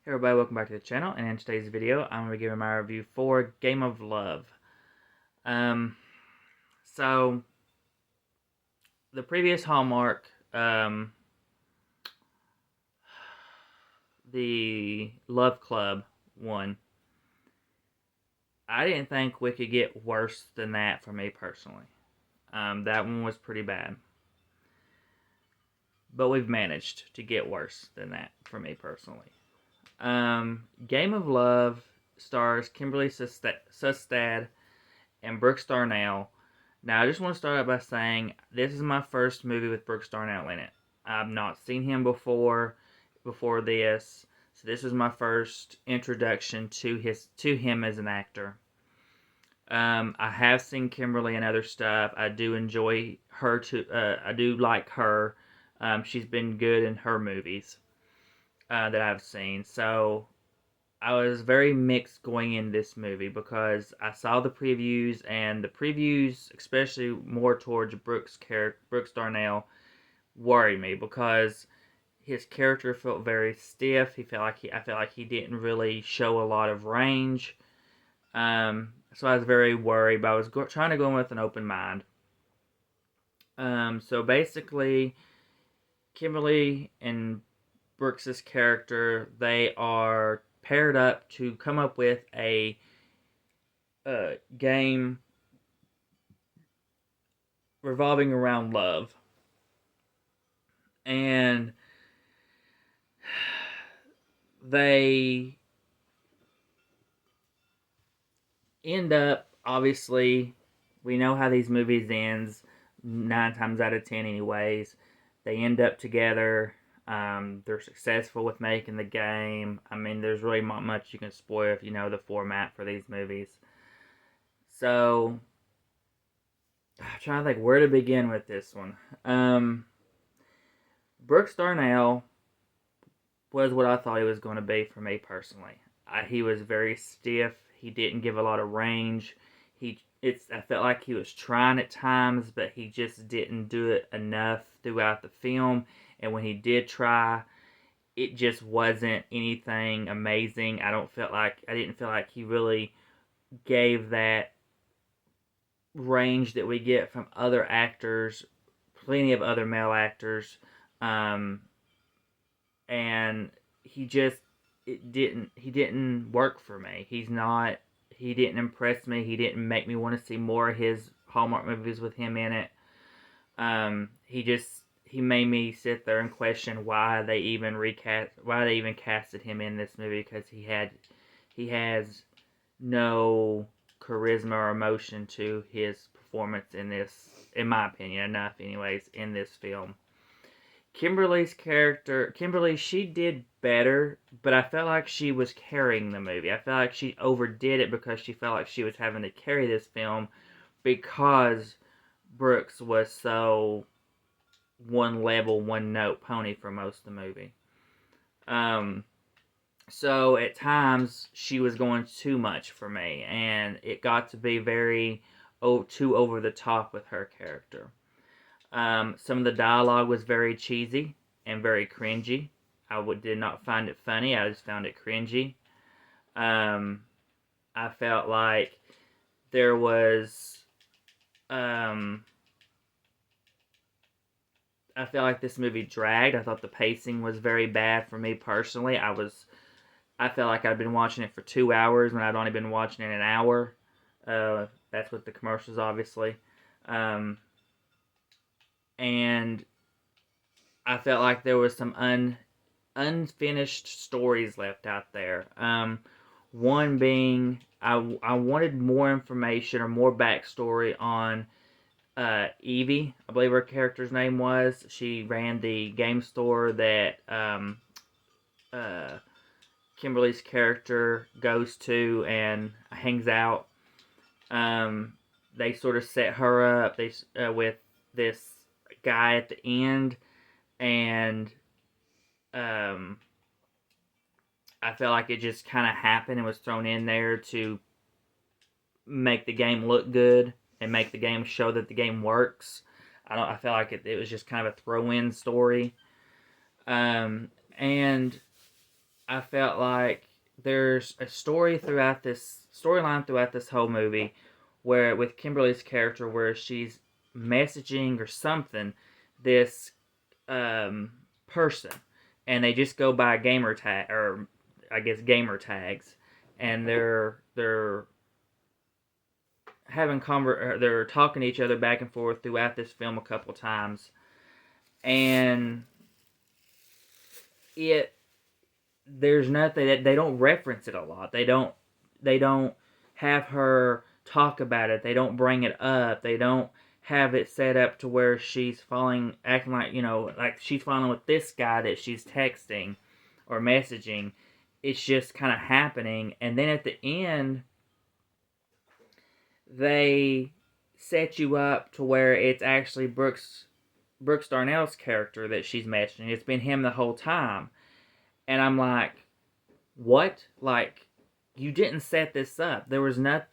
Hey everybody, welcome back to the channel, and in today's video, I'm going to be giving my review for Game of Love. Um, so, the previous Hallmark, the Love Club one, I didn't think we could get worse than that for me personally. That one was pretty bad. But we've managed to get worse than that for me personally. Game of Love stars Kimberly Sustad and Brooks Darnell. Now, I just want to start out by saying this is my first movie with Brooks Darnell in it. I've not seen him before this, so this is my first introduction to him as an actor. I have seen Kimberly in other stuff. I do enjoy her too. I do like her. She's been good in her movies that I've seen. So I was very mixed going in this movie because I saw the previews, and the previews, especially more towards Brooks Darnell, worried me because his character felt very stiff. I felt like he didn't really show a lot of range. So I was very worried, but I was trying to go in with an open mind. So basically, Kimberly and Brooks's character, they are paired up to come up with a game revolving around love. And they end up, obviously, we know how these movies ends 9 times out of 10 anyways. They end up together. They're successful with making the game. I mean, there's really not much you can spoil if you know the format for these movies. So, I'm trying to think where to begin with this one. Brooks Darnell was what I thought he was going to be for me personally. He was very stiff. He didn't give a lot of range. I felt like he was trying at times, but he just didn't do it enough throughout the film. And when he did try, it just wasn't anything amazing. I didn't feel like he really gave that range that we get from other actors, plenty of other male actors. Um, and he didn't work for me. He didn't impress me. He didn't make me want to see more of his Hallmark movies with him in it. He made me sit there and question why they even casted him in this movie, because he has no charisma or emotion to his performance in this, in my opinion, enough anyways, in this film. Kimberly, she did better, but I felt like she was carrying the movie. I felt like she overdid it because she felt like she was having to carry this film because Brooks was so one level, one note pony for most of the movie. So at times she was going too much for me, and it got to be too over the top with her character. Some of the dialogue was very cheesy and very cringy. Did not find it funny. I just found it cringy. I felt like there was. I felt like this movie dragged. I thought the pacing was very bad for me personally. I felt like I'd been watching it for 2 hours when I'd only been watching it an hour. That's with the commercials, obviously. And I felt like there was some unfinished stories left out there. One being, I wanted more information or more backstory on Evie, I believe her character's name was. She ran the game store that uh, Kimberly's character goes to and hangs out. They sort of set her up with this guy at the end, and I felt like it just kind of happened and was thrown in there to make the game look good and make the game show that the game works. I felt like it was just kind of a throw-in story. And I felt like there's a storyline throughout this whole movie where with Kimberly's character where she's messaging or something this person, and they just go by gamer tag, or I guess gamer tags, and they're they're talking to each other back and forth throughout this film a couple times, and it there's nothing that they don't reference it a lot. They don't have her talk about it. They don't bring it up. They don't have it set up to where she's falling, acting like, like she's falling with this guy that she's texting or messaging. It's just kind of happening, and then at the end, they set you up to where it's actually Brooks Darnell's character that she's messaging. It's been him the whole time, and I'm like, what? Like, you didn't set this up. There was not,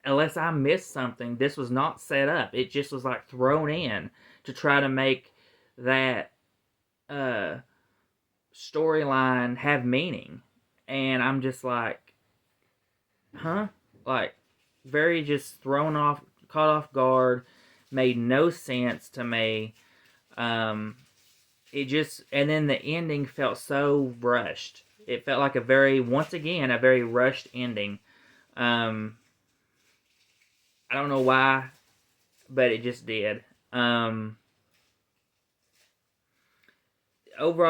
unless I missed something, this was not set up. It just was like thrown in to try to make that storyline have meaning. And I'm just like, huh? Like, very just caught off guard, made no sense to me. It just, and then the ending felt so rushed. It felt like once again, a very rushed ending. I don't know why, but it just did. Overall,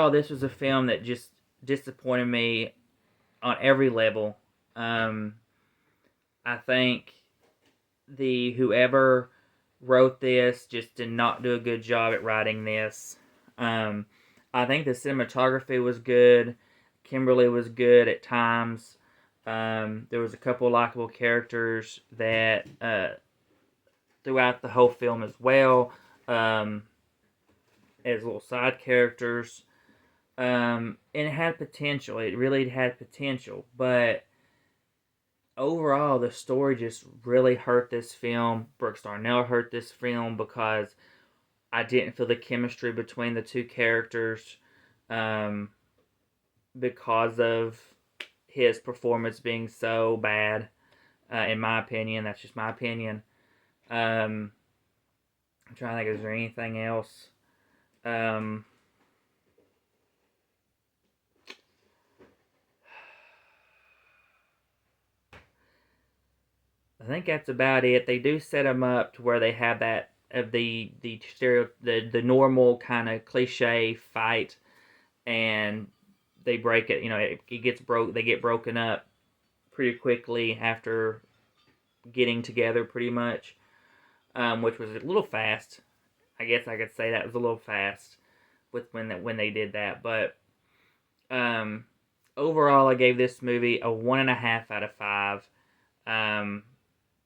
this was a film that just disappointed me on every level. I think whoever wrote this just did not do a good job at writing this. I think the cinematography was good. Kimberly was good at times. There was a couple of likable characters that throughout the whole film as well, as little side characters. And it had potential. It really had potential, but overall, the story just really hurt this film. Brooks Darnell hurt this film because I didn't feel the chemistry between the two characters because of his performance being so bad, in my opinion. That's just my opinion. I'm trying to think, is there anything else? I think that's about it. They do set them up to where they have that of the normal kind of cliche fight, and they break it. It gets broke. They get broken up pretty quickly after getting together, pretty much, which was a little fast. I guess I could say that was a little fast with when they did that, but overall, I gave this movie a 1.5 out of 5.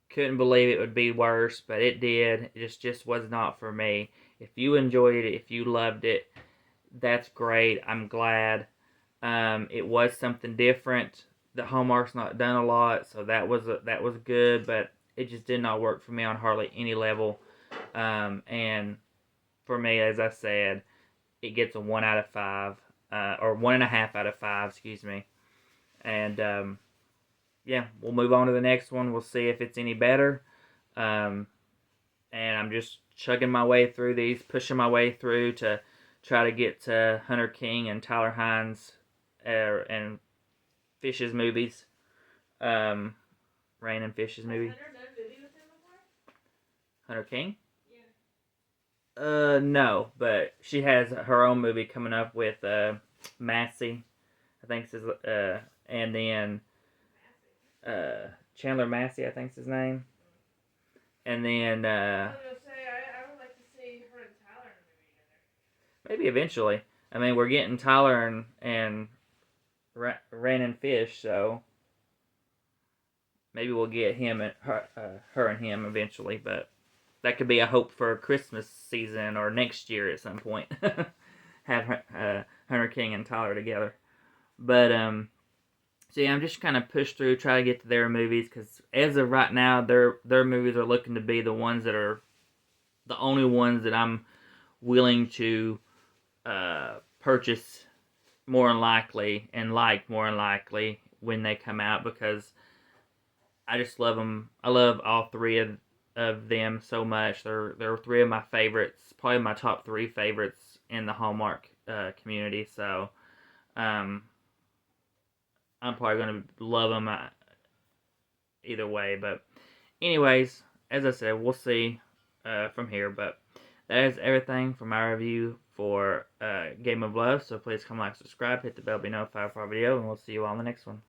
Couldn't believe it would be worse, but it did. It just was not for me. If you enjoyed it, if you loved it, that's great. I'm glad. It was something different. The Hallmark's not done a lot, so that was good, but it just did not work for me on hardly any level. And for me, as I said, it gets a 1 out of 5, or 1.5 out of 5, excuse me. And yeah, we'll move on to the next one. We'll see if it's any better. And I'm just chugging my way through these, pushing my way through to try to get to Hunter King and Tyler Hynes and Fish's movies. Rain and Fish's movie. Has Hunter done a movie with him before? Hunter King? Yeah. No, but she has her own movie coming up with Massey, I think is and then Chandler Massey, I think is his name. And then I was gonna say I would like to see her and Tyler in a movie together. maybe eventually. I mean, we're getting Tyler and Rain and Fish, so maybe we'll get him and her and him eventually. But that could be a hope for Christmas season or next year at some point. Have Hunter King and Tyler together. But so yeah, I'm just kind of pushed through, try to get to their movies, because as of right now, their movies are looking to be the ones that are the only ones that I'm willing to purchase more than likely, and like more than likely when they come out, because I just love them. I love all three of them so much. They're three of my favorites, probably my top three favorites in the Hallmark community. So um, I'm probably gonna love them either way. But anyways, as I said, we'll see from here. But that is everything for my review for Game of Love. So please come like, subscribe, hit the bell, be notified for our video, and we'll see you all in the next one.